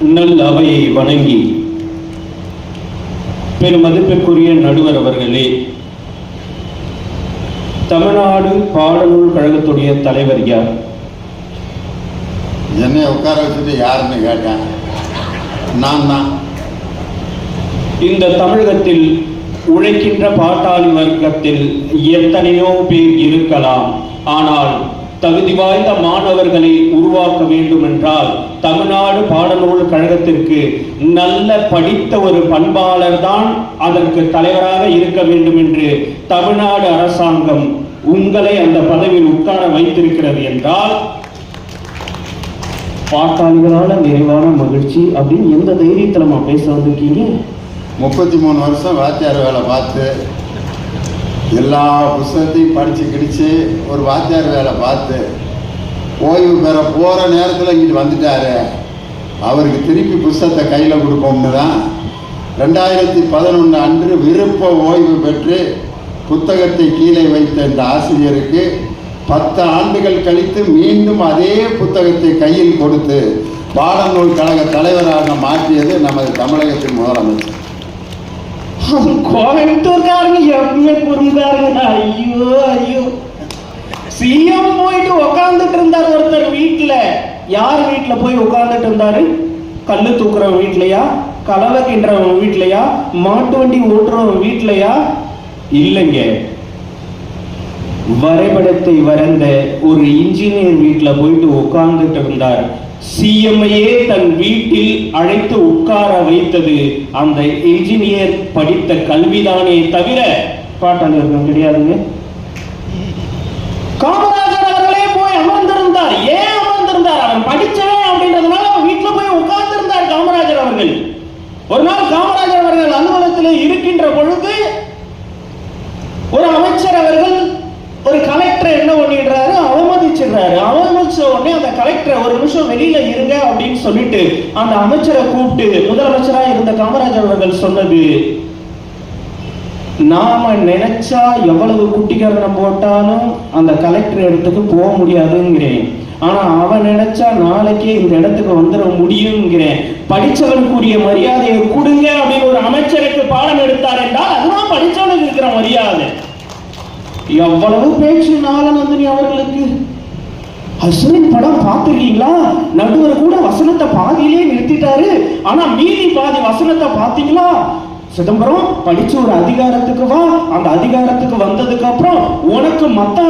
நல் அவையை வணங்கி பெருமதிப்பிற்குரிய நடுவர் அவர்களே, தமிழ்நாடு பாடநூல் கழகத்துடைய தலைவர் யார்? என்னை உட்கார வச்சுட்டு யாருன்னு கேட்டேன். நான் தான். இந்த தமிழகத்தில் உழைக்கின்ற பாட்டாளி வர்க்கத்தில் எத்தனையோ பேர் இருக்கலாம். ஆனால் தகுதி வாய்ந்த மாணவர்களை உருவாக்க வேண்டும் என்றால் தமிழ்நாடு பாடநூல் கழகத்திற்கு நல்ல படித்த ஒரு பண்பாளர் தான் அதற்கு தலைவராக இருக்க வேண்டும் என்று தமிழ்நாடு அரசாங்கம் உங்களை அந்த பதவியில் உட்கார வைத்திருக்கிறது என்றால் பாட்டாளிகளால நிறைவான மகிழ்ச்சி அப்படின்னு எந்த தைரியத்தில் நம்ம பேச வந்திருக்கீங்க? 33 வருஷம் வாத்தியார் வேலை பார்த்து எல்லா புத்தகத்தையும் படித்து கிடிச்சு ஒரு வாத்தியார் வேலை பார்த்து ஓய்வு பெற போகிற நேரத்தில் இங்கிட்டு வந்துட்டாரு. அவருக்கு திருப்பி புத்தகத்தை கையில் கொடுப்போம்னு தான் 2011 அன்று விருப்ப ஓய்வு பெற்று புத்தகத்தை கீழே வைத்த இந்த ஆசிரியருக்கு 10 ஆண்டுகள் கழித்து மீண்டும் அதே புத்தகத்தை கையில் கொடுத்து பாடநூல் கழக தலைவராக மாற்றியது நமது தமிழகத்தின் முதலமைச்சர். கோயம்புத்தூர்காரங்க எப்பவுமே குறுங்காரங்க. ஐயோ ஐயோ, சிஎம் போயிட்டு உட்காந்துட்டு இருந்தார் ஒருத்தர் வீட்டுல. யார் வீட்டுல போய் உட்காந்துட்டு இருந்தாரு? கல்லு தூக்குறவன் வீட்லயா, கலவை கின்றவன் வீட்லயா, மாட்டு வண்டி ஓட்டுறவன் வீட்லயா? இல்லைங்க, வரைபடத்தை வரைந்த ஒரு இன்ஜினியர் வீட்டுல போயிட்டு உட்கார்ந்துட்டு இருந்தார். சிஎம்ஐயே தன் வீட்டில் அழைத்து உட்கார வைத்தது அந்த இன்ஜினியர் படித்த கல்விதானே தவிர பாட்டாளர்கள் கிடையாதுங்க. காமராஜர் அவர்களே போய் அமர்ந்திருந்தார். ஏன் அமர்ந்திருந்தார்? அவன் படிச்சவன் அப்படின்றதுனால அவன் வீட்டுல போய் உட்கார்ந்து இருந்தார் காமராஜர் அவர்கள். ஒரு நாள் காமராஜர் அவர்கள் அலுவலகத்தில் இருக்கின்ற பொழுது ஒரு அமைச்சர் அவர்கள் ஒரு கலெக்டர் என்ன பண்ணிடுறாரு, அவமதிச்சிடுறாரு. அவமதிச்ச உடனே அந்த கலெக்டர் ஒரு நிமிஷம் வெளியில இருங்க அப்படின்னு சொல்லிட்டு அந்த அமைச்சரை கூப்பிட்டு முதலமைச்சரா இருந்த காமராஜர் அவர்கள் சொன்னது, நாம நினைச்சா எவ்வளவு குட்டிக்காரனை போட்டாலும் அந்த கலெக்டர் இடத்துக்கு போக முடியாதுங்கிறேன். ஆனா அவன் நினைச்சா நாளைக்கே இந்த இடத்துக்கு வந்துட முடியுங்கிறேன். படிச்சவனுக்குரிய மரியாதையை கொடுங்க அப்படின்னு ஒரு அமைச்சருக்கு பாடம் எடுத்தார் என்றால் அதுதான் படிச்சவனுக்கு இருக்கிற மரியாதை. எவ்வளவு பேச்சு நாகநந்தினி அவர்களுக்கு. அசுரன் படம் பார்த்திருக்கீங்களா? நடுவர் கூட வசனத்தை பாதியிலே நிறுத்திட்டாரு. ஆனா மீதி பாதி வசனத்தை பார்த்தீங்களா? சிதம்பரம் படிச்ச ஒரு அதிகாரத்துக்கு வா, அந்த அதிகாரத்துக்கு வந்ததுக்கு அப்புறம் உனக்கு மத்த